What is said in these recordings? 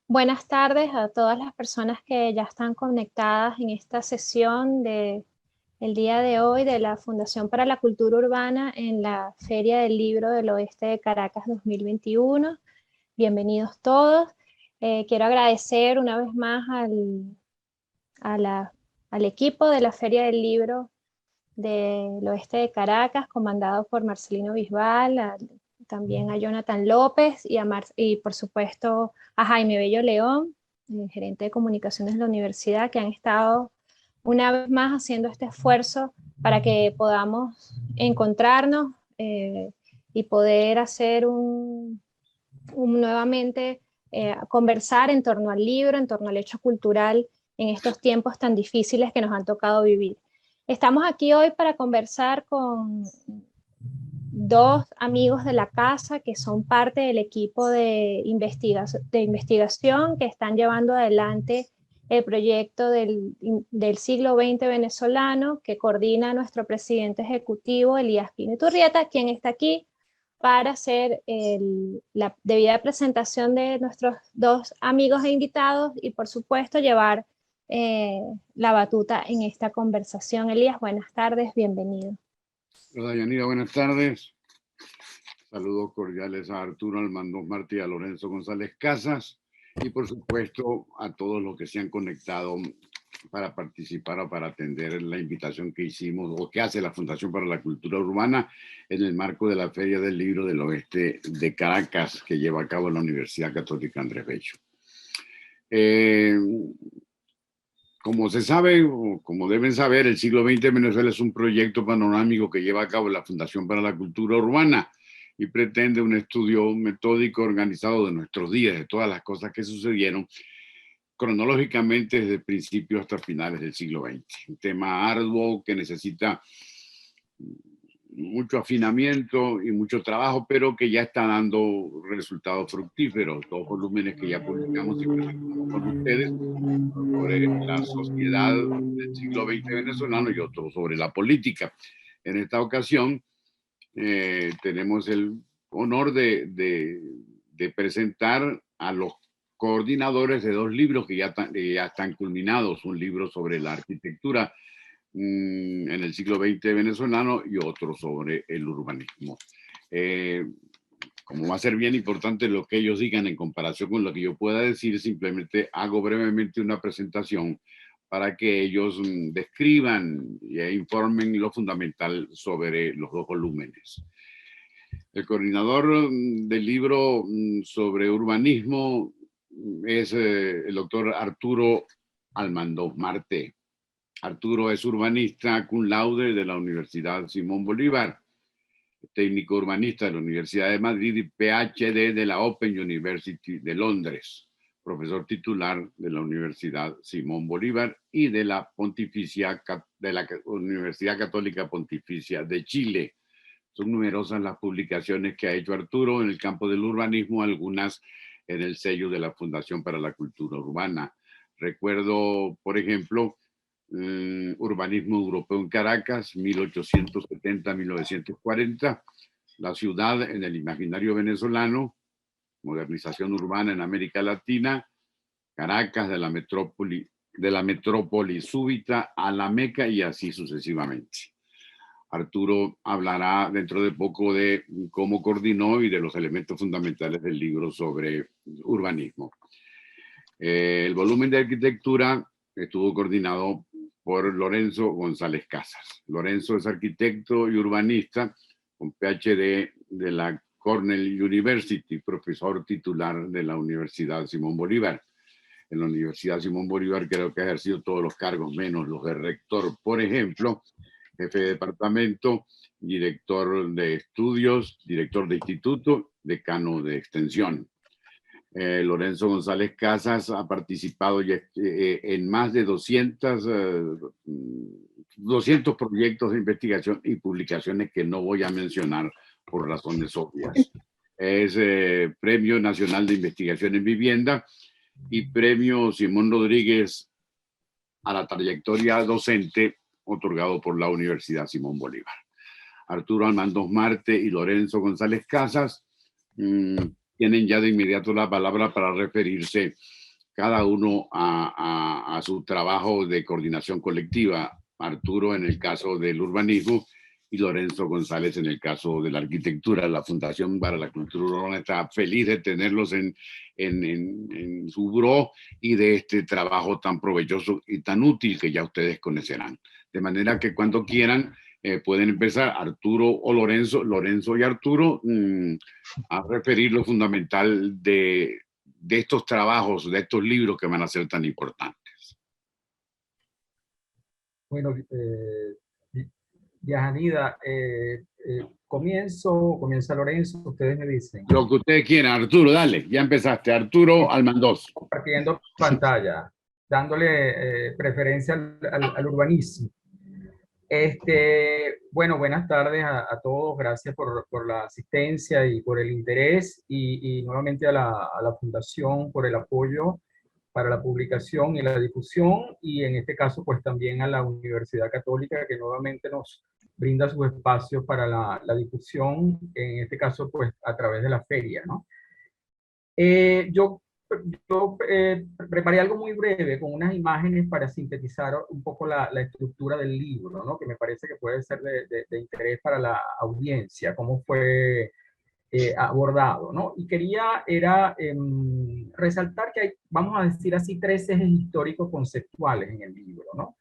Buenas tardes a todas las personas que ya están conectadas en esta sesión de el día de hoy de la Fundación para la Cultura Urbana en la Feria del Libro del Oeste de Caracas 2021. Bienvenidos todos. Quiero agradecer una vez más a al equipo de la Feria del Libro del Oeste de Caracas, comandado por Marcelino Bisbal, también a Jonathan López y por supuesto a Jaime Bello León, gerente de comunicaciones de la universidad, que han estado una vez más haciendo este esfuerzo para que podamos encontrarnos y poder hacer nuevamente conversar en torno al libro, en torno al hecho cultural en estos tiempos tan difíciles que nos han tocado vivir. Estamos aquí hoy para conversar con dos amigos de la casa que son parte del equipo de investigación que están llevando adelante el proyecto del siglo XX venezolano que coordina nuestro presidente ejecutivo, Elías Pino Iturrieta, quien está aquí para hacer la debida presentación de nuestros dos amigos e invitados y por supuesto llevar la batuta en esta conversación. Elías, buenas tardes, bienvenido. Hola, Yanira, buenas tardes. Saludos cordiales a Arturo Almandós Martí, a Lorenzo González Casas y por supuesto a todos los que se han conectado para participar o para atender la invitación que hicimos o que hace la Fundación para la Cultura Urbana en el marco de la Feria del Libro del Oeste de Caracas que lleva a cabo la Universidad Católica Andrés Bello. Como se sabe, o como deben saber, el siglo XX en Venezuela es un proyecto panorámico que lleva a cabo la Fundación para la Cultura Urbana y pretende un estudio metódico organizado de nuestros días, de todas las cosas que sucedieron cronológicamente desde principios hasta finales del siglo XX. Un tema arduo que necesita mucho afinamiento y mucho trabajo, pero que ya está dando resultados fructíferos. Dos volúmenes que ya publicamos y presentamos con ustedes sobre la sociedad del siglo XX venezolano y otro sobre la política. En esta ocasión tenemos el honor de presentar a los coordinadores de dos libros que ya están culminados, un libro sobre la arquitectura en el siglo XX venezolano y otro sobre el urbanismo. Como va a ser bien importante lo que ellos digan en comparación con lo que yo pueda decir, simplemente hago brevemente una presentación para que ellos describan e informen lo fundamental sobre los dos volúmenes. El coordinador del libro sobre urbanismo es el doctor Arturo Almandós Martí. Arturo es urbanista cum laude de la Universidad Simón Bolívar, técnico urbanista de la Universidad de Madrid y PhD de la Open University de Londres, profesor titular de la Universidad Simón Bolívar y de la Universidad Católica Pontificia de Chile. Son numerosas las publicaciones que ha hecho Arturo en el campo del urbanismo, algunas en el sello de la Fundación para la Cultura Urbana. Recuerdo, por ejemplo, Urbanismo Europeo en Caracas, 1870-1940, La ciudad en el imaginario venezolano, Modernización urbana en América Latina, Caracas de la metrópoli súbita a la Meca y así sucesivamente. Arturo hablará dentro de poco de cómo coordinó y de los elementos fundamentales del libro sobre urbanismo. El volumen de arquitectura estuvo coordinado por Lorenzo González Casas. Lorenzo es arquitecto y urbanista con PhD de la Cornell University, profesor titular de la Universidad Simón Bolívar. En la Universidad Simón Bolívar creo que ha ejercido todos los cargos menos los de rector, por ejemplo, jefe de departamento, director de estudios, director de instituto, decano de extensión. Lorenzo González Casas ha participado ya, en más de 200 proyectos de investigación y publicaciones que no voy a mencionar por razones obvias. Es Premio Nacional de Investigación en Vivienda y Premio Simón Rodríguez a la trayectoria docente otorgado por la Universidad Simón Bolívar. Arturo Almandós Martí y Lorenzo González Casas tienen ya de inmediato la palabra para referirse cada uno a su trabajo de coordinación colectiva. Arturo en el caso del urbanismo y Lorenzo González en el caso de la arquitectura. La Fundación para la Cultura Urbana está feliz de tenerlos en su buró y de este trabajo tan provechoso y tan útil que ya ustedes conocerán. De manera que cuando quieran pueden empezar Arturo o Lorenzo, Lorenzo y Arturo, a referir lo fundamental de estos trabajos, de estos libros que van a ser tan importantes. Bueno, Yajanira, comienza Lorenzo, ustedes me dicen. Lo que ustedes quieran. Arturo, dale, ya empezaste. Arturo Almandós. Compartiendo pantalla, dándole preferencia al urbanismo. Bueno, buenas tardes a todos, gracias por la asistencia y por el interés y nuevamente a la Fundación por el apoyo para la publicación y la difusión y en este caso pues también a la Universidad Católica que nuevamente nos brinda sus espacios para la difusión, en este caso pues a través de la feria, ¿no? Yo preparé algo muy breve con unas imágenes para sintetizar un poco la estructura del libro, ¿no? Que me parece que puede ser de interés para la audiencia, cómo fue abordado, ¿no? Y resaltar que hay, vamos a decir así, tres ejes históricos conceptuales en el libro, ¿no?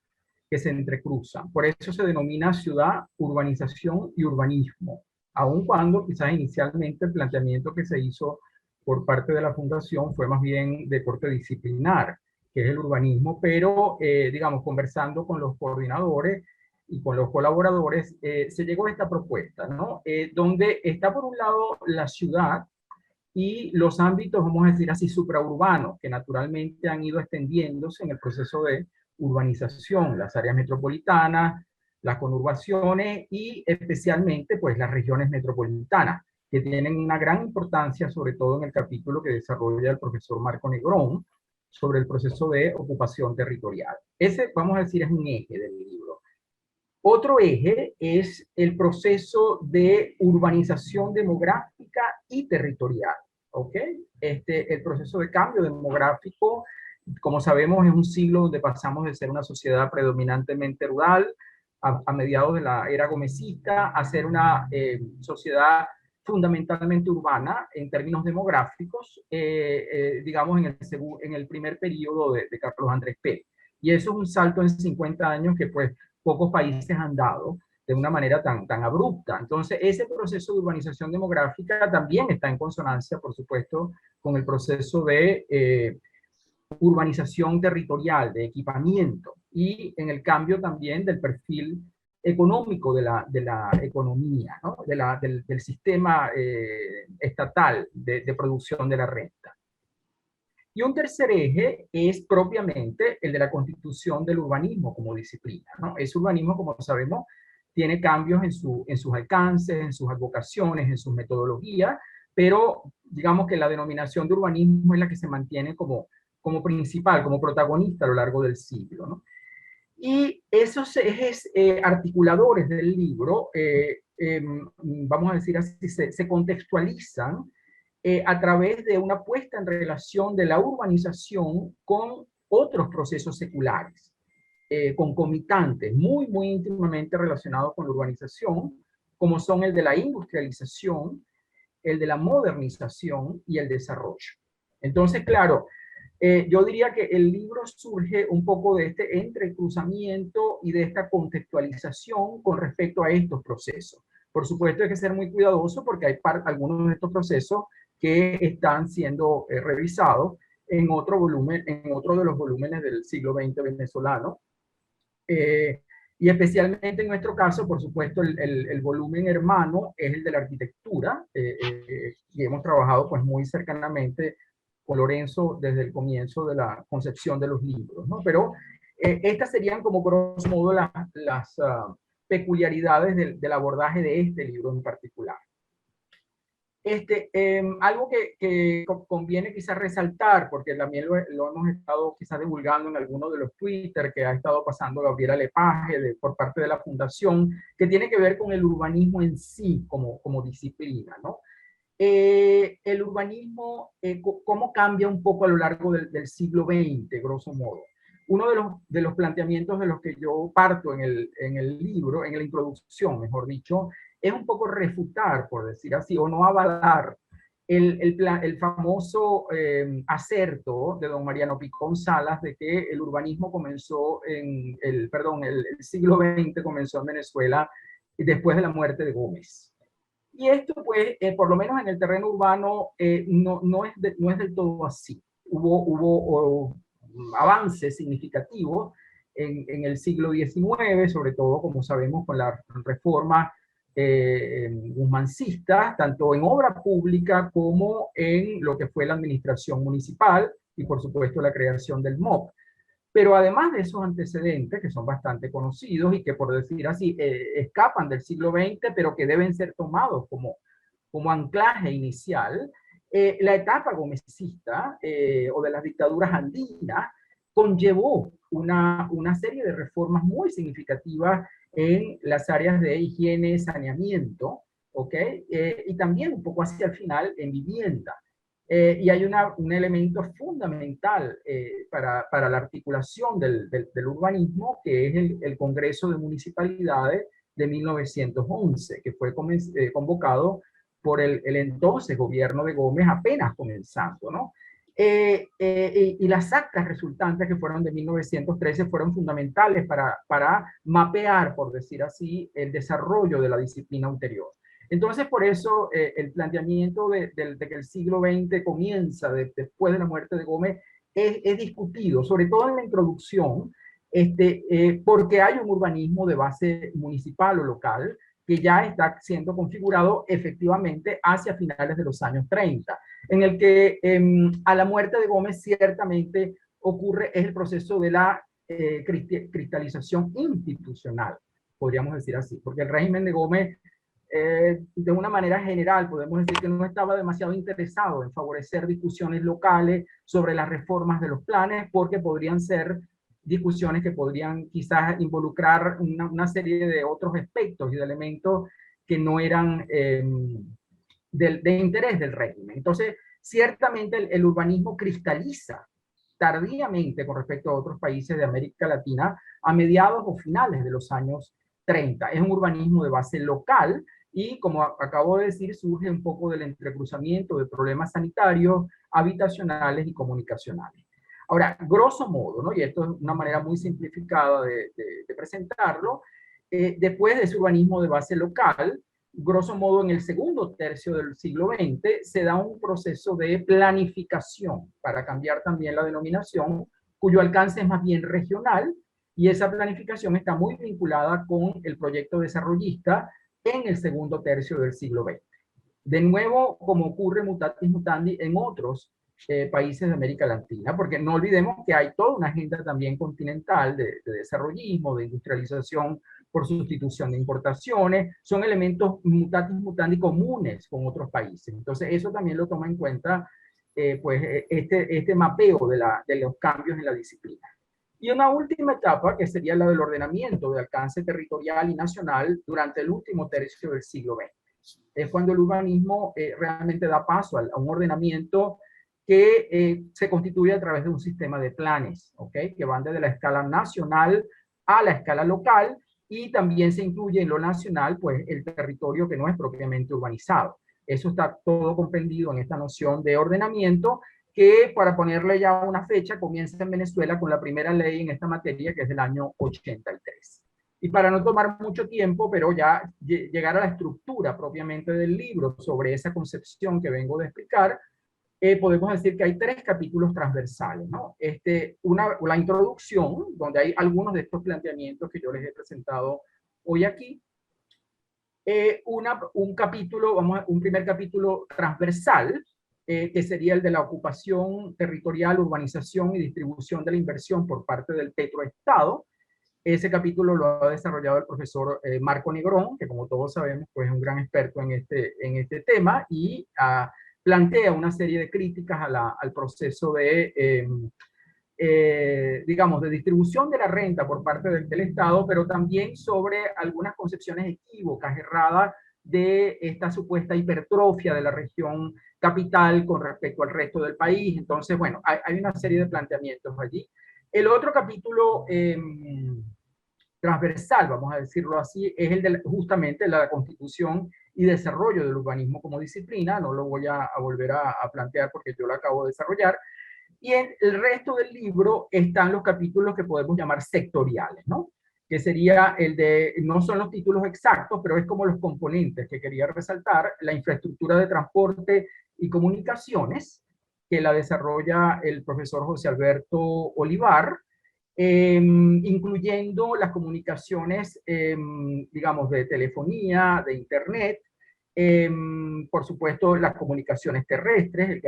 Que se entrecruzan. Por eso se denomina ciudad, urbanización y urbanismo, aun cuando quizás inicialmente el planteamiento que se hizo por parte de la Fundación fue más bien de corte disciplinar, que es el urbanismo, pero digamos, conversando con los coordinadores y con los colaboradores, se llegó a esta propuesta, ¿no? Donde está por un lado la ciudad y los ámbitos, vamos a decir así, supraurbanos, que naturalmente han ido extendiéndose en el proceso de urbanización, las áreas metropolitanas, las conurbaciones y especialmente pues las regiones metropolitanas, que tienen una gran importancia, sobre todo en el capítulo que desarrolla el profesor Marco Negrón sobre el proceso de ocupación territorial. Ese, vamos a decir, es un eje del libro. Otro eje es el proceso de urbanización demográfica y territorial, ¿ok? El proceso de cambio demográfico, como sabemos, es un siglo donde pasamos de ser una sociedad predominantemente rural a mediados de la era gomecista a ser una sociedad fundamentalmente urbana en términos demográficos, digamos en el primer periodo de Carlos Andrés Pérez. Y eso es un salto en 50 años que pues pocos países han dado de una manera tan abrupta. Entonces, ese proceso de urbanización demográfica también está en consonancia, por supuesto, con el proceso de urbanización territorial, de equipamiento, y en el cambio también del perfil económico de la economía, ¿no? del sistema estatal de producción de la renta. Y un tercer eje es propiamente el de la constitución del urbanismo como disciplina, ¿no? Ese urbanismo, como sabemos, tiene cambios en sus alcances, en sus advocaciones, en sus metodologías, pero digamos que la denominación de urbanismo es la que se mantiene como principal, como protagonista a lo largo del siglo, ¿no? Y esos ejes articuladores del libro, vamos a decir así, se contextualizan a través de una puesta en relación de la urbanización con otros procesos seculares, concomitantes, muy íntimamente relacionados con la urbanización, como son el de la industrialización, el de la modernización y el desarrollo. Entonces, claro, yo diría que el libro surge un poco de este entrecruzamiento y de esta contextualización con respecto a estos procesos. Por supuesto, hay que ser muy cuidadoso porque hay algunos de estos procesos que están siendo revisados en otro volumen, en otro de los volúmenes del siglo XX venezolano. Y especialmente en nuestro caso, por supuesto, el volumen hermano es el de la arquitectura, y hemos trabajado pues muy cercanamente con Lorenzo desde el comienzo de la concepción de los libros, ¿no? Pero estas serían como grosso modo las peculiaridades del abordaje de este libro en particular. Algo que conviene quizás resaltar, porque también lo hemos estado quizás divulgando en algunos de los Twitter que ha estado pasando Gabriela Lepage por parte de la Fundación, que tiene que ver con el urbanismo en sí como disciplina, ¿no? el urbanismo, cómo cambia un poco a lo largo del siglo XX, grosso modo. Uno de los planteamientos de los que yo parto en el libro, en la introducción, mejor dicho, es un poco refutar, por decir así, o no avalar el famoso acerto de don Mariano Picón Salas de que el urbanismo comenzó el siglo XX comenzó en Venezuela después de la muerte de Gómez. Y esto, pues, por lo menos en el terreno urbano, no es del todo así. Hubo avances significativos en el siglo XIX, sobre todo, como sabemos, con la reforma guzmancista, tanto en obra pública como en lo que fue la administración municipal y, por supuesto, la creación del MOP. Pero además de esos antecedentes, que son bastante conocidos y que, por decir así, escapan del siglo XX, pero que deben ser tomados como anclaje inicial, la etapa gomecista o de las dictaduras andinas conllevó una serie de reformas muy significativas en las áreas de higiene, saneamiento, ¿ok? Y también un poco hacia el final en vivienda. Y hay un elemento fundamental para la articulación del urbanismo, que es el Congreso de Municipalidades de 1911, que fue convocado por el entonces gobierno de Gómez, apenas comenzando, ¿no? Y las actas resultantes, que fueron de 1913, fueron fundamentales para mapear, por decir así, el desarrollo de la disciplina ulterior. Entonces, por eso el planteamiento de que el siglo XX comienza después de la muerte de Gómez es discutido, sobre todo en la introducción, porque hay un urbanismo de base municipal o local que ya está siendo configurado efectivamente hacia finales de los años 30, en el que a la muerte de Gómez ciertamente ocurre el proceso de la cristalización institucional, podríamos decir así, porque el régimen de Gómez, de una manera general, podemos decir que no estaba demasiado interesado en favorecer discusiones locales sobre las reformas de los planes, porque podrían ser discusiones que podrían quizás involucrar una serie de otros aspectos y de elementos que no eran de interés del régimen. Entonces, ciertamente el urbanismo cristaliza tardíamente con respecto a otros países de América Latina a mediados o finales de los años 30. Es un urbanismo de base local y, como acabo de decir, surge un poco del entrecruzamiento de problemas sanitarios, habitacionales y comunicacionales. Ahora, grosso modo, ¿no? Y esto es una manera muy simplificada de presentarlo, después de ese urbanismo de base local, grosso modo en el segundo tercio del siglo XX, se da un proceso de planificación, para cambiar también la denominación, cuyo alcance es más bien regional, y esa planificación está muy vinculada con el proyecto desarrollista en el segundo tercio del siglo XX. De nuevo, como ocurre mutatis mutandi en otros países de América Latina, porque no olvidemos que hay toda una agenda también continental de desarrollismo, de industrialización por sustitución de importaciones, son elementos mutatis mutandi comunes con otros países. Entonces, eso también lo toma en cuenta este mapeo de los cambios en la disciplina. Y una última etapa, que sería la del ordenamiento de alcance territorial y nacional durante el último tercio del siglo XX. Es cuando el urbanismo realmente da paso a un ordenamiento que se constituye a través de un sistema de planes, ¿okay? Que van desde la escala nacional a la escala local, y también se incluye en lo nacional pues el territorio que no es propiamente urbanizado. Eso está todo comprendido en esta noción de ordenamiento, que, para ponerle ya una fecha, comienza en Venezuela con la primera ley en esta materia, que es del año 83. Y para no tomar mucho tiempo, pero ya llegar a la estructura propiamente del libro sobre esa concepción que vengo de explicar, podemos decir que hay tres capítulos transversales, ¿no? La introducción, donde hay algunos de estos planteamientos que yo les he presentado hoy aquí. Un primer capítulo transversal, que sería el de la ocupación territorial, urbanización y distribución de la inversión por parte del petroestado. Ese capítulo lo ha desarrollado el profesor Marco Negrón, que, como todos sabemos, pues es un gran experto en este tema, y plantea una serie de críticas al proceso digamos, de distribución de la renta por parte del Estado, pero también sobre algunas concepciones equívocas, erradas, de esta supuesta hipertrofia de la región capital con respecto al resto del país. Entonces, bueno, hay una serie de planteamientos allí. El otro capítulo transversal, vamos a decirlo así, es el de justamente la constitución y desarrollo del urbanismo como disciplina. No lo voy a volver a plantear porque yo lo acabo de desarrollar. Y en el resto del libro están los capítulos que podemos llamar sectoriales, ¿no? Que sería el de, no son los títulos exactos, pero es como los componentes que quería resaltar: la infraestructura de transporte y comunicaciones, que la desarrolla el profesor José Alberto Olivar, incluyendo las comunicaciones, digamos, de telefonía, de internet, por supuesto, las comunicaciones terrestres,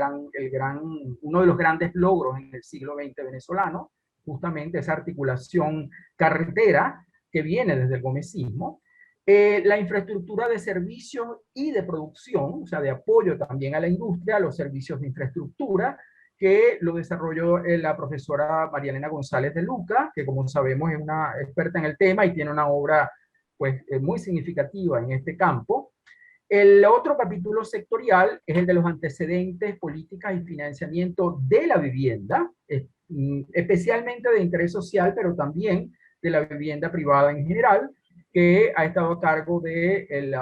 uno de los grandes logros en el siglo XX venezolano, justamente esa articulación carretera que viene desde el gomecismo, la infraestructura de servicios y de producción, o sea, de apoyo también a la industria, los servicios de infraestructura, que lo desarrolló la profesora María Elena González de Luca, que como sabemos es una experta en el tema y tiene una obra pues, muy significativa en este campo. El otro capítulo sectorial es el de los antecedentes, políticas y financiamiento de la vivienda, especialmente de interés social, pero también de la vivienda privada en general, que ha estado a cargo del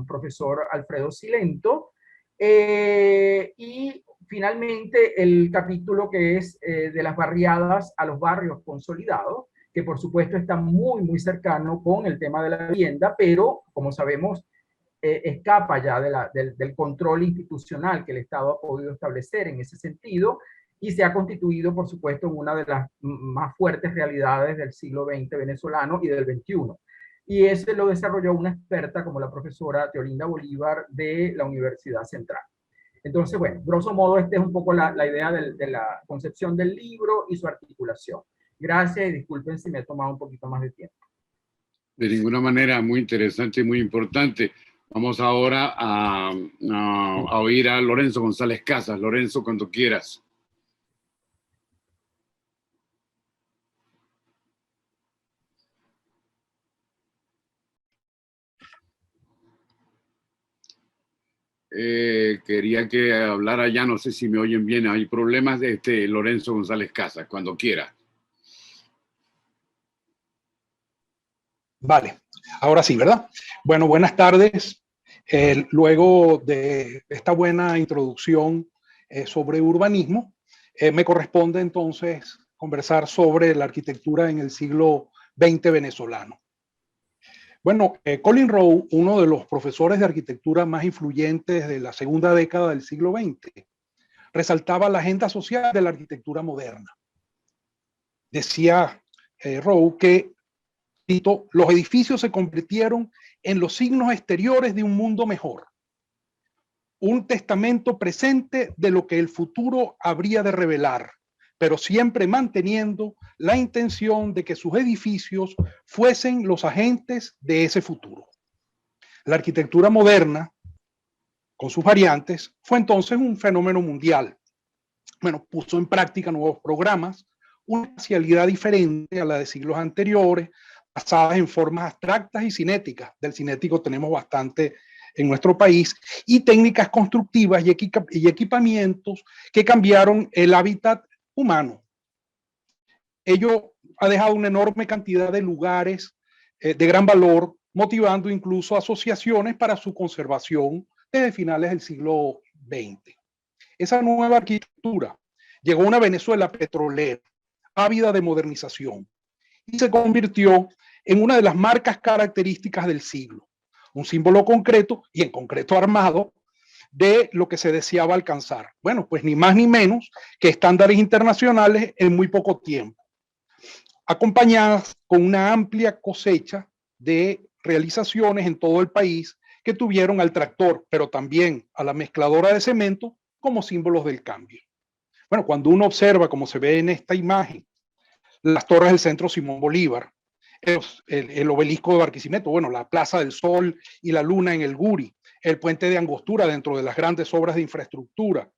profesor Alfredo Silento. Y finalmente el capítulo que es de las barriadas a los barrios consolidados, que por supuesto está muy, muy cercano con el tema de la vivienda, pero como sabemos, escapa ya del control institucional que el Estado ha podido establecer en ese sentido, y se ha constituido, por supuesto, en una de las más fuertes realidades del siglo XX venezolano y del XXI. Y ese lo desarrolló una experta como la profesora Teolinda Bolívar de la Universidad Central. Entonces, bueno, grosso modo, esta es un poco la idea de la concepción del libro y su articulación. Gracias y disculpen si me he tomado un poquito más de tiempo. De ninguna manera, muy interesante y muy importante. Vamos ahora a oír a Lorenzo González Casas. Lorenzo, cuando quieras. Quería que hablara ya, no sé si me oyen bien. Hay problemas de Lorenzo González Casas, cuando quiera. Vale, ahora sí, ¿verdad? Bueno, buenas tardes. Luego de esta buena introducción sobre urbanismo, me corresponde entonces conversar sobre la arquitectura en el siglo XX venezolano. Bueno, Colin Rowe, uno de los profesores de arquitectura más influyentes de la segunda década del siglo XX, resaltaba la agenda social de la arquitectura moderna. Decía Rowe que, cito, los edificios se convirtieron en los signos exteriores de un mundo mejor, un testamento presente de lo que el futuro habría de revelar, pero siempre manteniendo la intención de que sus edificios fuesen los agentes de ese futuro. La arquitectura moderna, con sus variantes, fue entonces un fenómeno mundial. Bueno, puso en práctica nuevos programas, una espacialidad diferente a la de siglos anteriores, basadas en formas abstractas y cinéticas. Del cinético tenemos bastante en nuestro país, y técnicas constructivas y equipamientos que cambiaron el hábitat humano. Ello ha dejado una enorme cantidad de lugares de gran valor, motivando incluso asociaciones para su conservación desde finales del siglo XX. Esa nueva arquitectura llegó a una Venezuela petrolera, ávida de modernización, y se convirtió en una de las marcas características del siglo, un símbolo concreto y en concreto armado de lo que se deseaba alcanzar. Bueno, pues ni más ni menos que estándares internacionales en muy poco tiempo, acompañadas con una amplia cosecha de realizaciones en todo el país que tuvieron al tractor, pero también a la mezcladora de cemento como símbolos del cambio. Bueno, cuando uno observa, como se ve en esta imagen, las torres del Centro Simón Bolívar, el obelisco de Barquisimeto, bueno, la Plaza del Sol y la Luna en el Guri, el puente de Angostura dentro de las grandes obras de infraestructura,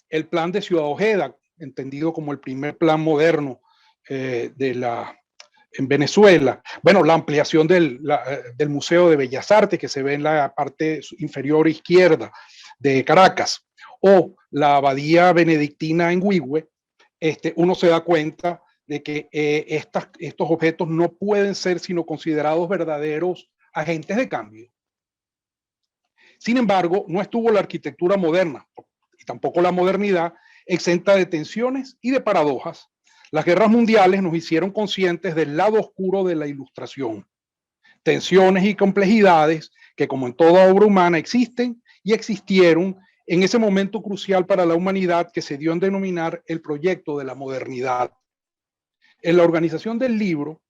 el plan de Ciudad Ojeda, entendido como el primer plan moderno de la en Venezuela. Bueno, la ampliación del Museo de Bellas Artes, que se ve en la parte inferior izquierda de Caracas, o la abadía benedictina en Huigüe, uno se da cuenta de que estos objetos no pueden ser sino considerados verdaderos agentes de cambio. Sin embargo, no estuvo la arquitectura moderna, y tampoco la modernidad, exenta de tensiones y de paradojas. Las guerras mundiales nos hicieron conscientes del lado oscuro de la Ilustración. Tensiones y complejidades que, como en toda obra humana, existen y existieron en ese momento crucial para la humanidad que se dio en denominar el proyecto de la modernidad. En la organización del libro,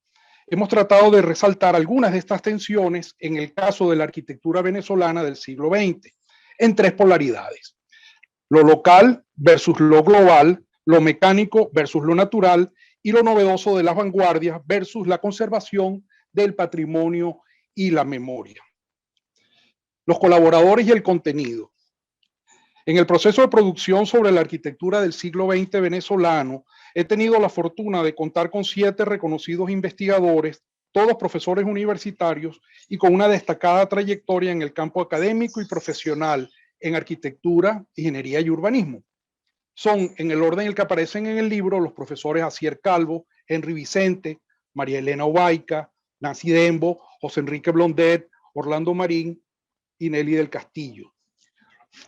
hemos tratado de resaltar algunas de estas tensiones en el caso de la arquitectura venezolana del siglo XX, en tres polaridades: lo local versus lo global, lo mecánico versus lo natural y lo novedoso de las vanguardias versus la conservación del patrimonio y la memoria. Los colaboradores y el contenido. En el proceso de producción sobre la arquitectura del siglo XX venezolano, he tenido la fortuna de contar con 7 reconocidos investigadores, todos profesores universitarios y con una destacada trayectoria en el campo académico y profesional en arquitectura, ingeniería y urbanismo. Son, en el orden en el que aparecen en el libro, los profesores Asier Calvo, Henry Vicente, María Elena Obaica, Nancy Dembo, José Enrique Blondet, Orlando Marín y Nelly del Castillo.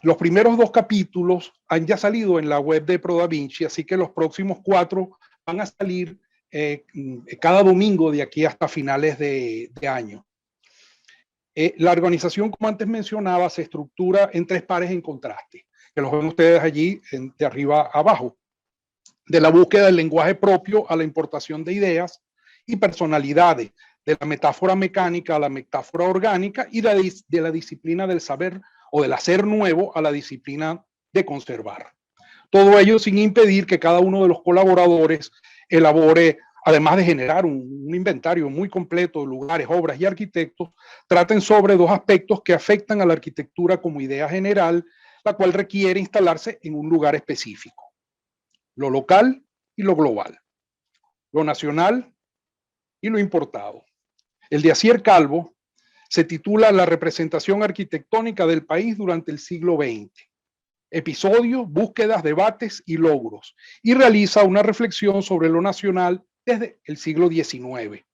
Los primeros 2 capítulos han ya salido en la web de ProDaVinci, así que los próximos 4 van a salir cada domingo de aquí hasta finales de año. La organización, como antes mencionaba, se estructura en 3 pares en contraste, que los ven ustedes allí de arriba a abajo. De la búsqueda del lenguaje propio a la importación de ideas y personalidades, de la metáfora mecánica a la metáfora orgánica y de la disciplina del saber o del hacer nuevo a la disciplina de conservar. Todo ello sin impedir que cada uno de los colaboradores elabore, además de generar un inventario muy completo de lugares, obras y arquitectos, traten sobre 2 aspectos que afectan a la arquitectura como idea general, la cual requiere instalarse en un lugar específico: lo local y lo global, lo nacional y lo importado. El de Asier Calvo se titula La representación arquitectónica del país durante el siglo XX. Episodios, búsquedas, debates y logros, y realiza una reflexión sobre lo nacional desde el siglo XIX,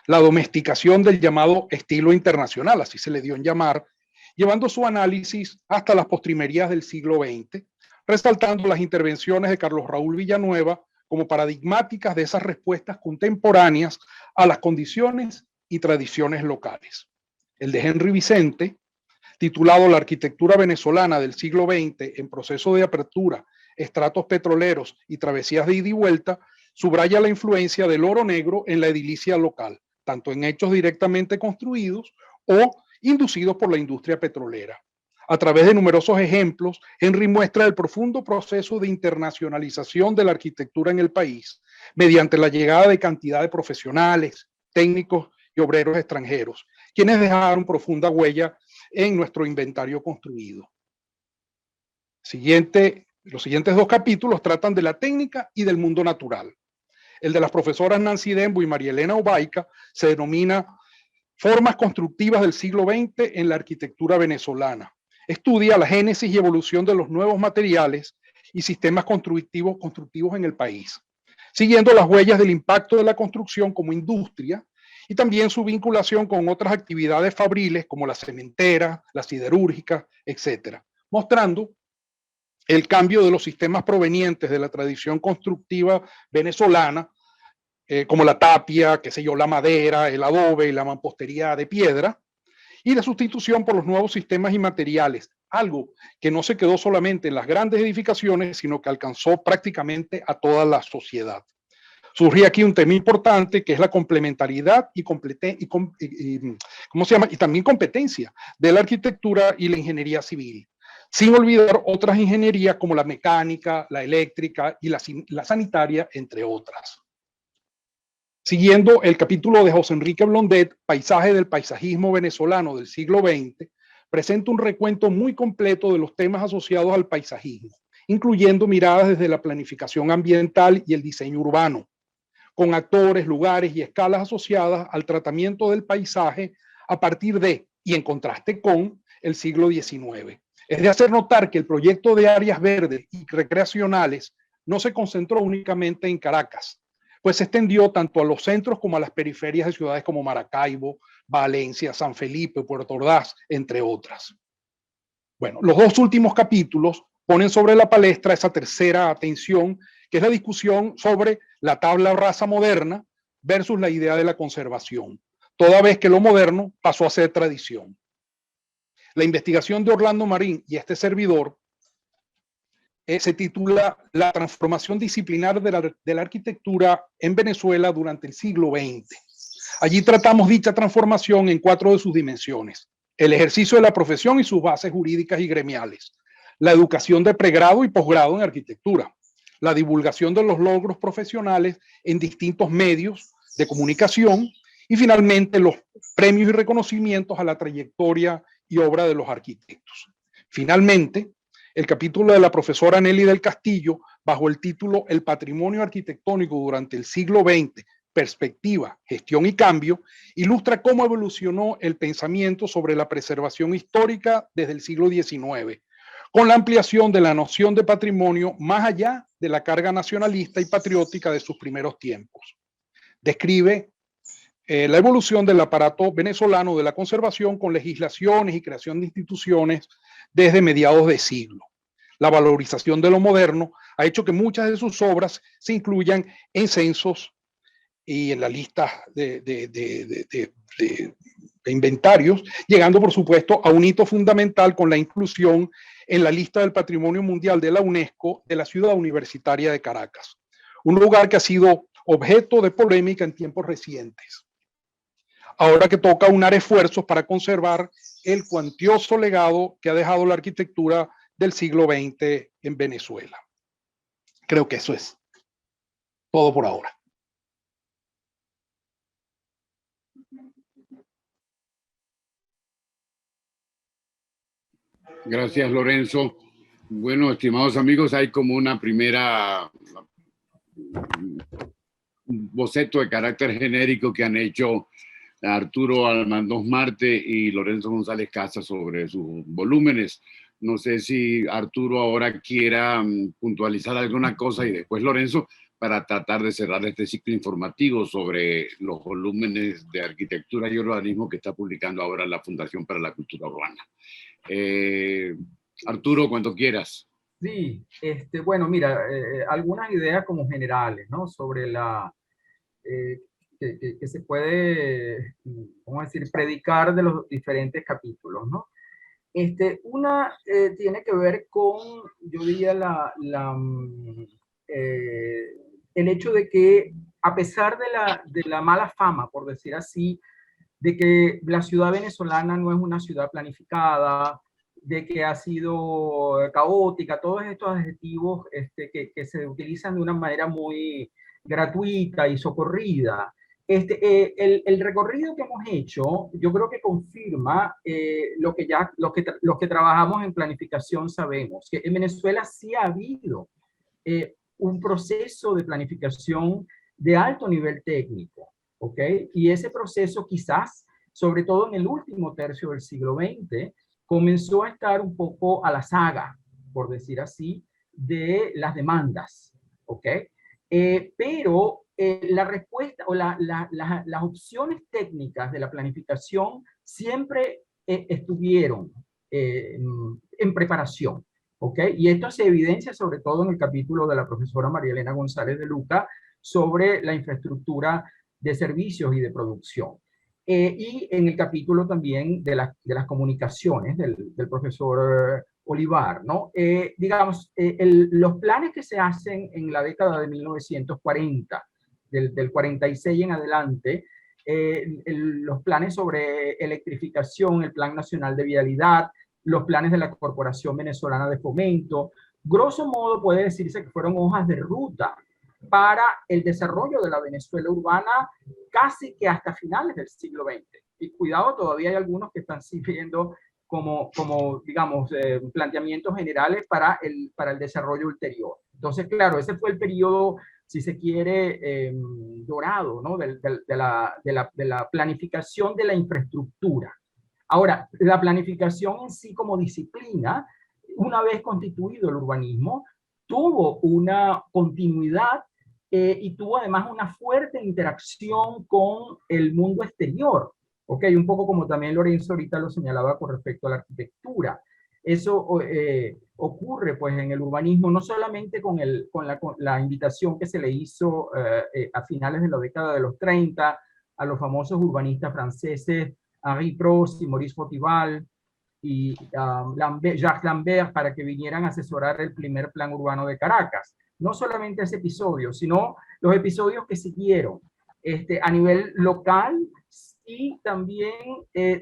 la domesticación del llamado estilo internacional, así se le dio en llamar, llevando su análisis hasta las postrimerías del siglo XX, resaltando las intervenciones de Carlos Raúl Villanueva como paradigmáticas de esas respuestas contemporáneas a las condiciones y tradiciones locales. El de Henry Vicente, titulado La arquitectura venezolana del siglo XX en proceso de apertura, estratos petroleros y travesías de ida y vuelta, subraya la influencia del oro negro en la edilicia local, tanto en hechos directamente construidos o inducidos por la industria petrolera. A través de numerosos ejemplos, Henry muestra el profundo proceso de internacionalización de la arquitectura en el país, mediante la llegada de cantidad de profesionales, técnicos y obreros extranjeros, quienes dejaron profunda huella en nuestro inventario construido. Los siguientes 2 capítulos tratan de la técnica y del mundo natural. El de las profesoras Nancy Dembo y María Elena Obaica se denomina Formas constructivas del siglo XX en la arquitectura venezolana. Estudia la génesis y evolución de los nuevos materiales y sistemas constructivos en el país, siguiendo las huellas del impacto de la construcción como industria y también su vinculación con otras actividades fabriles como la cementera, la siderúrgica, etcétera, mostrando el cambio de los sistemas provenientes de la tradición constructiva venezolana, como la tapia, qué sé yo, la madera, el adobe y la mampostería de piedra, y la sustitución por los nuevos sistemas y materiales, algo que no se quedó solamente en las grandes edificaciones, sino que alcanzó prácticamente a toda la sociedad. Surge aquí un tema importante que es la complementariedad y también competencia de la arquitectura y la ingeniería civil, sin olvidar otras ingenierías como la mecánica, la eléctrica y la sanitaria, entre otras. Siguiendo el capítulo de José Enrique Blondet, Paisaje del paisajismo venezolano del siglo XX, presenta un recuento muy completo de los temas asociados al paisajismo, incluyendo miradas desde la planificación ambiental y el diseño urbano, con actores, lugares y escalas asociadas al tratamiento del paisaje a partir de y en contraste con el siglo XIX. Es de hacer notar que el proyecto de áreas verdes y recreacionales no se concentró únicamente en Caracas, pues se extendió tanto a los centros como a las periferias de ciudades como Maracaibo, Valencia, San Felipe, Puerto Ordaz, entre otras. Bueno, los dos últimos capítulos ponen sobre la palestra esa tercera atención, que es la discusión sobre la tabla rasa moderna versus la idea de la conservación, toda vez que lo moderno pasó a ser tradición. La investigación de Orlando Marín y este servidor se titula La transformación disciplinar de la arquitectura en Venezuela durante el siglo XX. Allí tratamos dicha transformación en 4 de sus dimensiones: el ejercicio de la profesión y sus bases jurídicas y gremiales, la educación de pregrado y posgrado en arquitectura, la divulgación de los logros profesionales en distintos medios de comunicación y finalmente los premios y reconocimientos a la trayectoria y obra de los arquitectos. Finalmente, el capítulo de la profesora Nelly del Castillo, bajo el título El patrimonio arquitectónico durante el siglo XX, perspectiva, gestión y cambio, ilustra cómo evolucionó el pensamiento sobre la preservación histórica desde el siglo XIX, con la ampliación de la noción de patrimonio más allá de la carga nacionalista y patriótica de sus primeros tiempos. Describe la evolución del aparato venezolano de la conservación con legislaciones y creación de instituciones desde mediados de siglo. La valorización de lo moderno ha hecho que muchas de sus obras se incluyan en censos y en la lista de inventarios, llegando por supuesto a un hito fundamental con la inclusión en la lista del Patrimonio Mundial de la UNESCO de la ciudad universitaria de Caracas, un lugar que ha sido objeto de polémica en tiempos recientes. Ahora que toca unar esfuerzos para conservar el cuantioso legado que ha dejado la arquitectura del siglo XX en Venezuela. Creo que eso es todo por ahora. Gracias, Lorenzo. Bueno, estimados amigos, hay como una primera boceto de carácter genérico que han hecho Arturo Almandós Marte y Lorenzo González Casas sobre sus volúmenes. No sé si Arturo ahora quiera puntualizar alguna cosa y después Lorenzo, para tratar de cerrar este ciclo informativo sobre los volúmenes de arquitectura y urbanismo que está publicando ahora la Fundación para la Cultura Urbana. Arturo, cuando quieras. Sí, bueno, mira, algunas ideas como generales, ¿no? Sobre la... que se puede, vamos a decir, predicar de los diferentes capítulos, ¿no? Una tiene que ver con, yo diría, el hecho de que a pesar de la mala fama, por decir así, de que la ciudad venezolana no es una ciudad planificada, de que ha sido caótica, todos estos adjetivos que se utilizan de una manera muy gratuita y socorrida. El recorrido que hemos hecho, yo creo que confirma lo que trabajamos en planificación sabemos, que en Venezuela sí ha habido un proceso de planificación de alto nivel técnico, ¿ok? Y ese proceso quizás, sobre todo en el último tercio del siglo XX, comenzó a estar un poco a la saga, por decir así, de las demandas, ¿ok? Pero la respuesta o las opciones técnicas de la planificación siempre estuvieron en preparación, ¿ok? Y esto se evidencia sobre todo en el capítulo de la profesora María Elena González de Luca sobre la infraestructura de servicios y de producción. Y en el capítulo también de las comunicaciones del profesor Olivar, ¿no? Digamos, los planes que se hacen en la década de 1940, del 46 en adelante, los planes sobre electrificación, el Plan Nacional de Vialidad, los planes de la Corporación Venezolana de Fomento, grosso modo puede decirse que fueron hojas de ruta para el desarrollo de la Venezuela urbana casi que hasta finales del siglo XX. Y cuidado, todavía hay algunos que están sirviendo como digamos, planteamientos generales para el desarrollo ulterior. Entonces, claro, ese fue el periodo si se quiere, dorado, ¿no? de la planificación de la infraestructura. Ahora, la planificación en sí como disciplina, una vez constituido el urbanismo, tuvo una continuidad y tuvo además una fuerte interacción con el mundo exterior. ¿Ok? Un poco como también Lorenzo ahorita lo señalaba con respecto a la arquitectura. Eso ocurre pues en el urbanismo, no solamente con la invitación que se le hizo a finales de la década de los 30 a los famosos urbanistas franceses Henri Prost y Maurice Fotival y Jacques Lambert para que vinieran a asesorar el primer plan urbano de Caracas. No solamente ese episodio, sino los episodios que siguieron a nivel local y también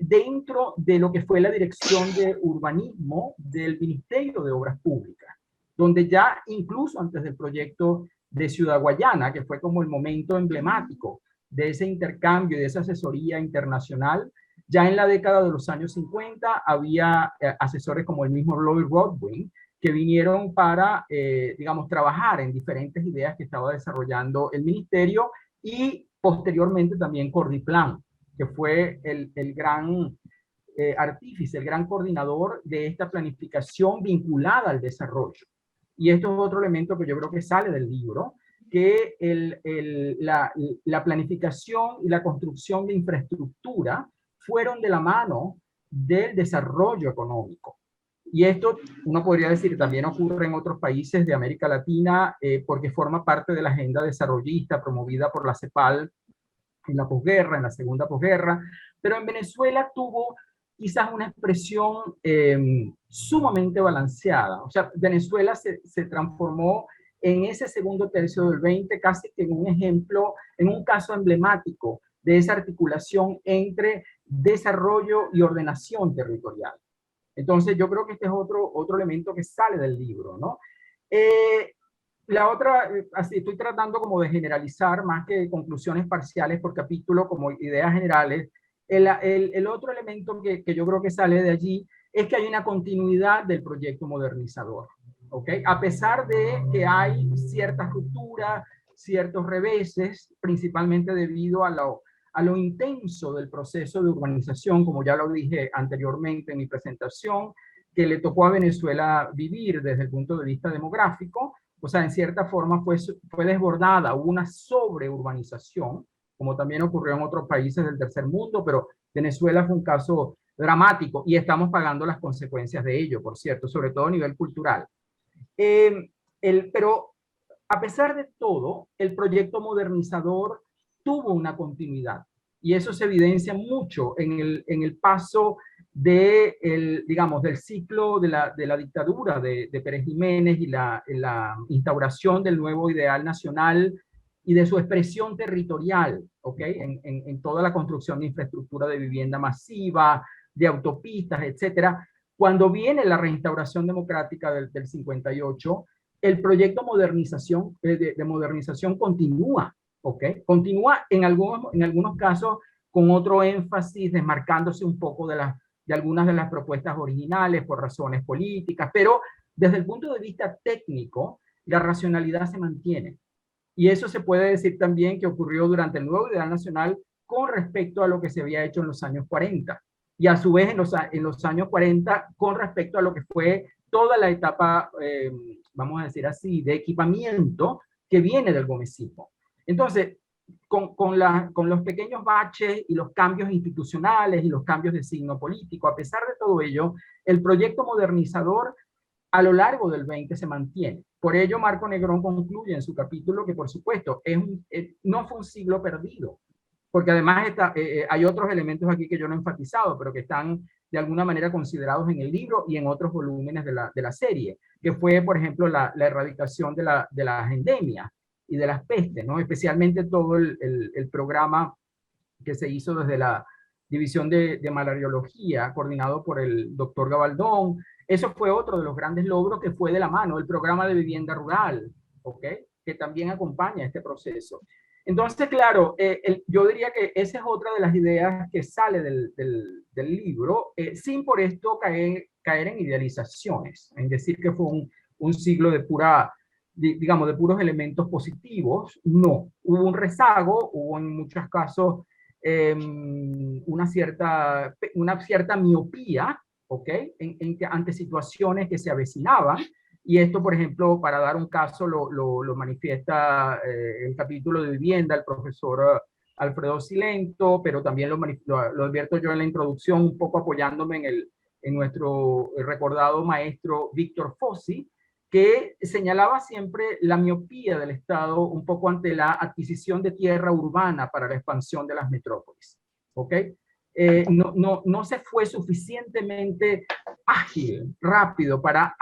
dentro de lo que fue la dirección de urbanismo del Ministerio de Obras Públicas, donde ya incluso antes del proyecto de Ciudad Guayana, que fue como el momento emblemático de ese intercambio y de esa asesoría internacional, ya en la década de los años 50 había asesores como el mismo Lloyd Rodwin, que vinieron para, digamos, trabajar en diferentes ideas que estaba desarrollando el ministerio y posteriormente también Cordiplan, que fue el gran artífice, el gran coordinador de esta planificación vinculada al desarrollo. Y esto es otro elemento que yo creo que sale del libro, que la planificación y la construcción de infraestructura fueron de la mano del desarrollo económico. Y esto, uno podría decir, también ocurre en otros países de América Latina porque forma parte de la agenda desarrollista promovida por la CEPAL en la posguerra, en la segunda posguerra, pero en Venezuela tuvo quizás una expresión sumamente balanceada. O sea, Venezuela se transformó en ese segundo tercio del 20 casi que en un ejemplo, en un caso emblemático de esa articulación entre desarrollo y ordenación territorial. Entonces, yo creo que este es otro elemento que sale del libro, ¿no? La otra, así estoy tratando como de generalizar más que conclusiones parciales por capítulo, como ideas generales. El otro elemento que yo creo que sale de allí es que hay una continuidad del proyecto modernizador, ¿ok? A pesar de que hay ciertas rupturas, ciertos reveses, principalmente debido a lo intenso del proceso de urbanización, como ya lo dije anteriormente en mi presentación, que le tocó a Venezuela vivir desde el punto de vista demográfico. O sea, en cierta forma fue desbordada, hubo una sobreurbanización, como también ocurrió en otros países del tercer mundo, pero Venezuela fue un caso dramático y estamos pagando las consecuencias de ello, por cierto, sobre todo a nivel cultural. Pero a pesar de todo, el proyecto modernizador tuvo una continuidad y eso se evidencia mucho en el paso digamos, del ciclo de la dictadura de Pérez Jiménez y la instauración del nuevo ideal nacional y de su expresión territorial, ¿ok? En toda la construcción de infraestructura de vivienda masiva, de autopistas, etcétera. Cuando viene la reinstauración democrática del 58, el proyecto de modernización continúa, ¿ok? Continúa en algunos casos con otro énfasis, desmarcándose un poco de algunas de las propuestas originales por razones políticas, pero desde el punto de vista técnico, la racionalidad se mantiene. Y eso se puede decir también que ocurrió durante el nuevo ideal nacional con respecto a lo que se había hecho en los años 40. Y a su vez en los años 40 con respecto a lo que fue toda la etapa, vamos a decir así, de equipamiento que viene del gomecismo. Entonces, con los pequeños baches y los cambios institucionales y los cambios de signo político, a pesar de todo ello, el proyecto modernizador a lo largo del 20 se mantiene. Por ello, Marco Negrón concluye en su capítulo que, por supuesto, no fue un siglo perdido, porque además hay otros elementos aquí que yo no he enfatizado, pero que están de alguna manera considerados en el libro y en otros volúmenes de la serie, que fue, por ejemplo, la erradicación de las endemias y de las pestes, ¿no? Especialmente todo el programa que se hizo desde la División de Malariología, coordinado por el doctor Gabaldón. Eso fue otro de los grandes logros que fue de la mano, el programa de vivienda rural, ¿ok? Que también acompaña este proceso. Entonces, claro, yo diría que esa es otra de las ideas que sale del libro, sin por esto caer en idealizaciones, en decir que fue un siglo de pura digamos, de puros elementos positivos. No, hubo un rezago, hubo en muchos casos una cierta miopía, ¿ok? Ante situaciones que se avecinaban. Y esto, por ejemplo, para dar un caso, lo manifiesta el capítulo de vivienda el profesor Alfredo Silento, pero también lo advierto yo en la introducción, un poco apoyándome en nuestro recordado maestro Víctor Fossi, que señalaba siempre la miopía del Estado un poco ante la adquisición de tierra urbana para la expansión de las metrópolis. ¿Ok? No se fue suficientemente ágil, rápido, para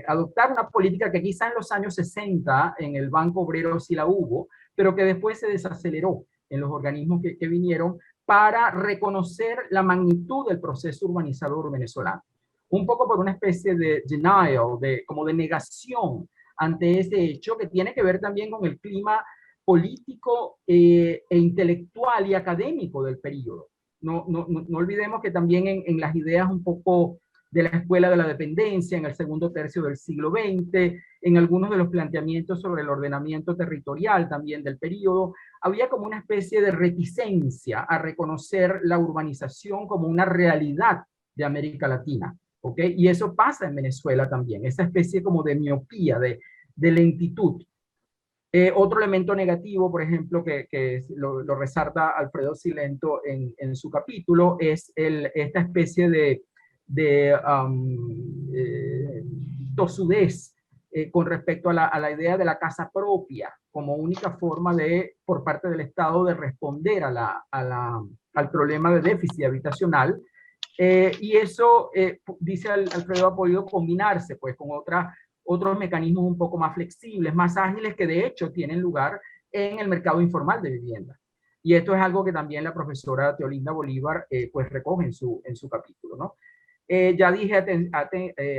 adoptar una política que quizá en los años 60 en el Banco Obrero sí la hubo, pero que después se desaceleró en los organismos que vinieron para reconocer la magnitud del proceso urbanizador venezolano. Un poco por una especie de denial, como de negación ante ese hecho que tiene que ver también con el clima político e intelectual y académico del periodo. No olvidemos que también en las ideas un poco de la escuela de la dependencia en el segundo tercio del siglo XX, en algunos de los planteamientos sobre el ordenamiento territorial también del periodo, había como una especie de reticencia a reconocer la urbanización como una realidad de América Latina. ¿Okay? Y eso pasa en Venezuela también, esa especie como de miopía, de lentitud. Otro elemento negativo, por ejemplo, que lo resalta Alfredo Silento en su capítulo, es esta especie de tosudez con respecto a la idea de la casa propia como única forma por parte del Estado de responder al problema de déficit habitacional. Y eso, dice Alfredo, ha podido combinarse pues, con otros mecanismos un poco más flexibles, más ágiles, que de hecho tienen lugar en el mercado informal de vivienda. Y esto es algo que también la profesora Teolinda Bolívar pues recoge en su capítulo, ¿no? Ya dije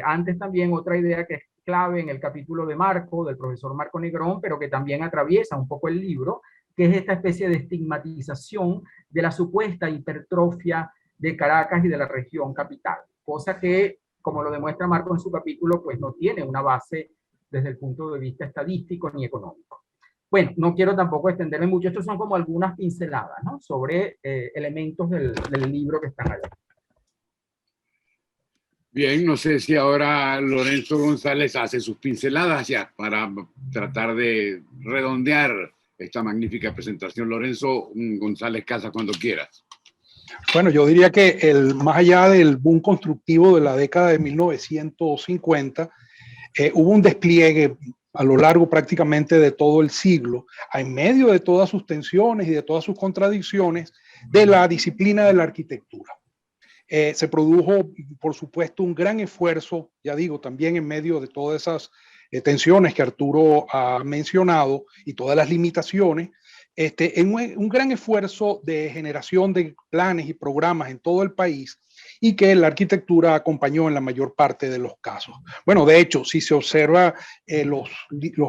antes también otra idea que es clave en el capítulo de Marco, del profesor Marco Negrón, pero que también atraviesa un poco el libro, que es esta especie de estigmatización de la supuesta hipertrofia de Caracas y de la región capital, cosa que, como lo demuestra Marco en su capítulo, pues no tiene una base desde el punto de vista estadístico ni económico. Bueno, no quiero tampoco extenderme mucho, estos son como algunas pinceladas, ¿no? Sobre elementos del libro que están allá. Bien, no sé si ahora Lorenzo González hace sus pinceladas ya para tratar de redondear esta magnífica presentación. Lorenzo González Casas, cuando quieras. Bueno, yo diría que más allá del boom constructivo de la década de 1950, hubo un despliegue a lo largo prácticamente de todo el siglo, en medio de todas sus tensiones y de todas sus contradicciones, de la disciplina de la arquitectura. Se produjo, por supuesto, un gran esfuerzo, ya digo, también en medio de todas esas tensiones que Arturo ha mencionado y todas las limitaciones, en un gran esfuerzo de generación de planes y programas en todo el país, y que la arquitectura acompañó en la mayor parte de los casos. Bueno, de hecho, si se observa los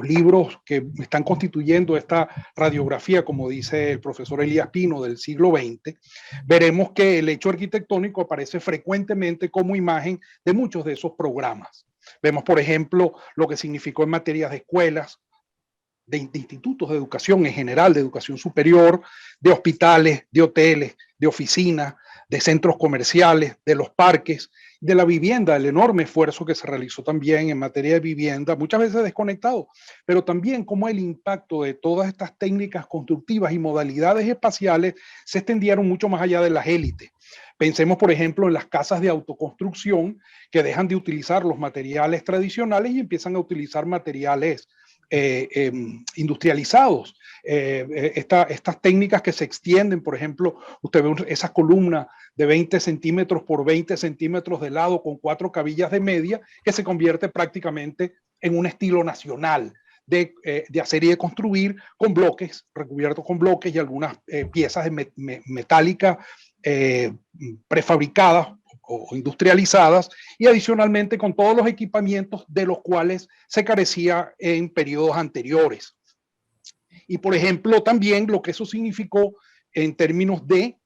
libros que están constituyendo esta radiografía, como dice el profesor Elías Pino, del siglo XX, veremos que el hecho arquitectónico aparece frecuentemente como imagen de muchos de esos programas. Vemos, por ejemplo, lo que significó en materias de escuelas, de institutos de educación en general, de educación superior, de hospitales, de hoteles, de oficinas, de centros comerciales, de los parques, de la vivienda, el enorme esfuerzo que se realizó también en materia de vivienda, muchas veces desconectado, pero también cómo el impacto de todas estas técnicas constructivas y modalidades espaciales se extendieron mucho más allá de las élites. Pensemos, por ejemplo, en las casas de autoconstrucción que dejan de utilizar los materiales tradicionales y empiezan a utilizar materiales industrializados. Estas técnicas que se extienden, por ejemplo, usted ve esas columnas de 20 centímetros por 20 centímetros de lado con 4 cabillas de media, que se convierte prácticamente en un estilo nacional de hacer y de construir con bloques, recubiertos con bloques y algunas piezas metálicas prefabricadas o industrializadas, y adicionalmente con todos los equipamientos de los cuales se carecía en periodos anteriores. Y por ejemplo, también lo que eso significó en términos de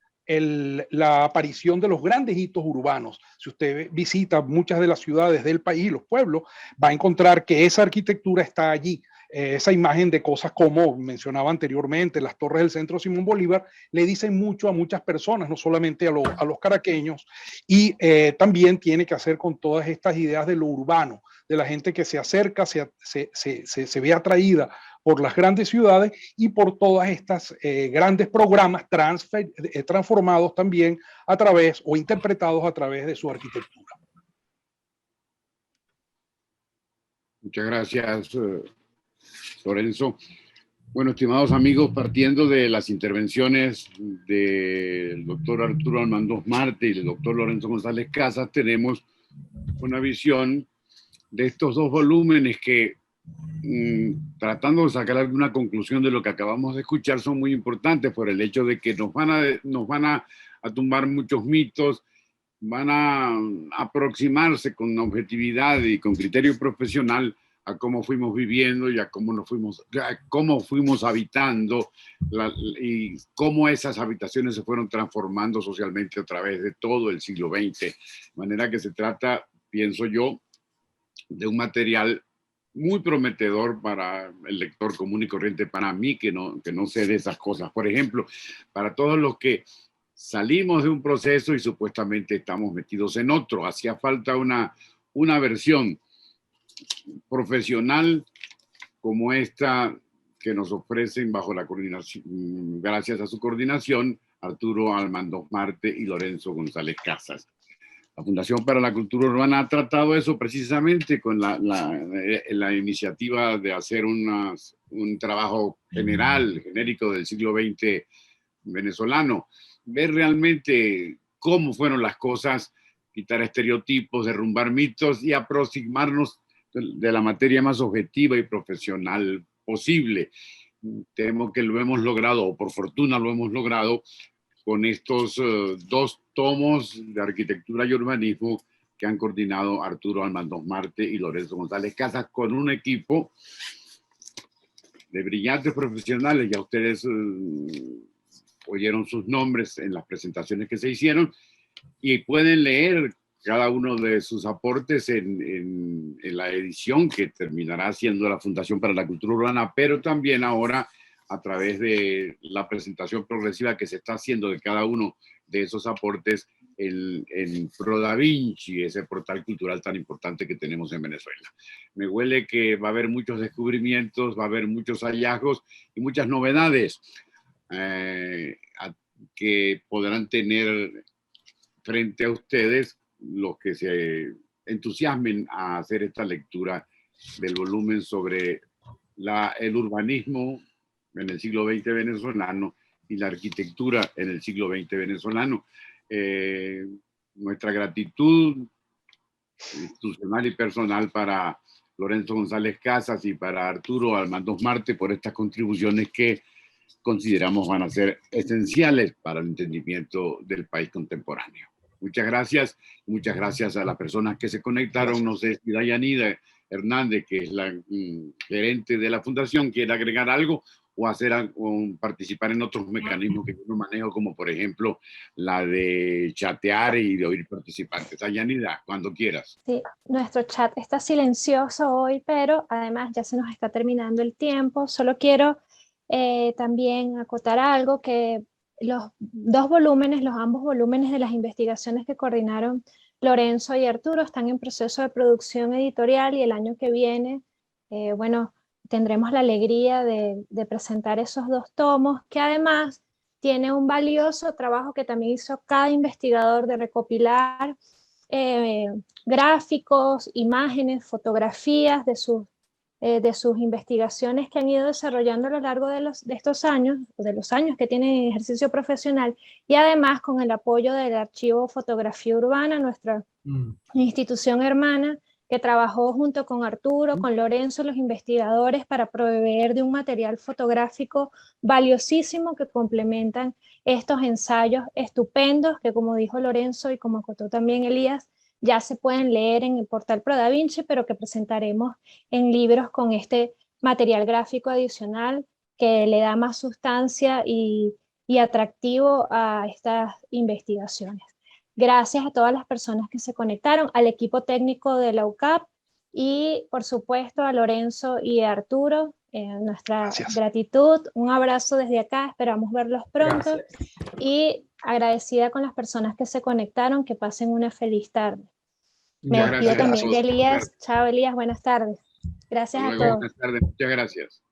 la aparición de los grandes hitos urbanos. Si usted visita muchas de las ciudades del país, los pueblos, va a encontrar que esa arquitectura está allí. esa imagen de cosas como mencionaba anteriormente, las torres del Centro Simón Bolívar, le dicen mucho a muchas personas, no solamente a los caraqueños, y también tiene que hacer con todas estas ideas de lo urbano, de la gente que se acerca, se ve atraída por las grandes ciudades y por todas estas grandes programas transformados también a través o interpretados a través de su arquitectura. Muchas gracias, Lorenzo. Bueno, estimados amigos, partiendo de las intervenciones del doctor Arturo Almandós Marte y del doctor Lorenzo González Casas, tenemos una visión de estos dos volúmenes que, tratando de sacar alguna conclusión de lo que acabamos de escuchar, son muy importantes por el hecho de que nos van a tumbar muchos mitos, van a aproximarse con objetividad y con criterio profesional a cómo fuimos viviendo y a cómo fuimos habitando y cómo esas habitaciones se fueron transformando socialmente a través de todo el siglo XX. De manera que se trata, pienso yo, de un material muy prometedor para el lector común y corriente, para mí que no sé de esas cosas. Por ejemplo, para todos los que salimos de un proceso y supuestamente estamos metidos en otro. Hacía falta una versión profesional como esta que nos ofrecen bajo la coordinación, gracias a su coordinación, Arturo Almandós Marte y Lorenzo González Casas. La Fundación para la Cultura Urbana ha tratado eso precisamente con la iniciativa de hacer un trabajo genérico del siglo XX venezolano, ver realmente cómo fueron las cosas, quitar estereotipos, derrumbar mitos y aproximarnos de la materia más objetiva y profesional posible. Temo que lo hemos logrado, o por fortuna lo hemos logrado, con estos dos tomos de arquitectura y urbanismo que han coordinado Arturo Almandós Marte y Lorenzo González Casas, con un equipo de brillantes profesionales. Ya ustedes oyeron sus nombres en las presentaciones que se hicieron y pueden leer cada uno de sus aportes en la edición que terminará siendo la Fundación para la Cultura Urbana, pero también ahora a través de la presentación progresiva que se está haciendo de cada uno de esos aportes en Pro Da Vinci, ese portal cultural tan importante que tenemos en Venezuela. Me huele que va a haber muchos descubrimientos, va a haber muchos hallazgos y muchas novedades que podrán tener frente a ustedes los que se entusiasmen a hacer esta lectura del volumen sobre el urbanismo en el siglo XX venezolano y la arquitectura en el siglo XX venezolano. Nuestra gratitud institucional y personal para Lorenzo González Casas y para Arturo Almandós Marte por estas contribuciones que consideramos van a ser esenciales para el entendimiento del país contemporáneo. Muchas gracias a las personas que se conectaron. No sé si Dayanida Hernández, que es la gerente de la Fundación, quiere agregar algo o participar en otros mecanismos que yo no manejo, como por ejemplo la de chatear y de oír participantes. Dayanida, cuando quieras. Sí, nuestro chat está silencioso hoy, pero además ya se nos está terminando el tiempo. Solo quiero también acotar algo, que los ambos volúmenes de las investigaciones que coordinaron Lorenzo y Arturo están en proceso de producción editorial y el año que viene, bueno, tendremos la alegría de presentar esos dos tomos, que además tiene un valioso trabajo que también hizo cada investigador de recopilar gráficos, imágenes, fotografías de sus investigaciones que han ido desarrollando a lo largo de estos años, o de los años que tienen ejercicio profesional, y además con el apoyo del Archivo Fotografía Urbana, nuestra institución hermana, que trabajó junto con Arturo, con Lorenzo, los investigadores, para proveer de un material fotográfico valiosísimo que complementan estos ensayos estupendos que, como dijo Lorenzo y como acotó también Elías, ya se pueden leer en el portal Pro Da Vinci, pero que presentaremos en libros con este material gráfico adicional que le da más sustancia y atractivo a estas investigaciones. Gracias a todas las personas que se conectaron, al equipo técnico de la UCAP y, por supuesto, a Lorenzo y a Arturo nuestra Gracias. gratitud, un abrazo desde acá, esperamos verlos pronto. Gracias. Y agradecida con las personas que se conectaron, que pasen una feliz tarde. Me Muchas despido gracias a también de todos. Elías. Chao Elías, buenas tardes. Gracias Hasta a luego, todos. buenas tardes, muchas gracias.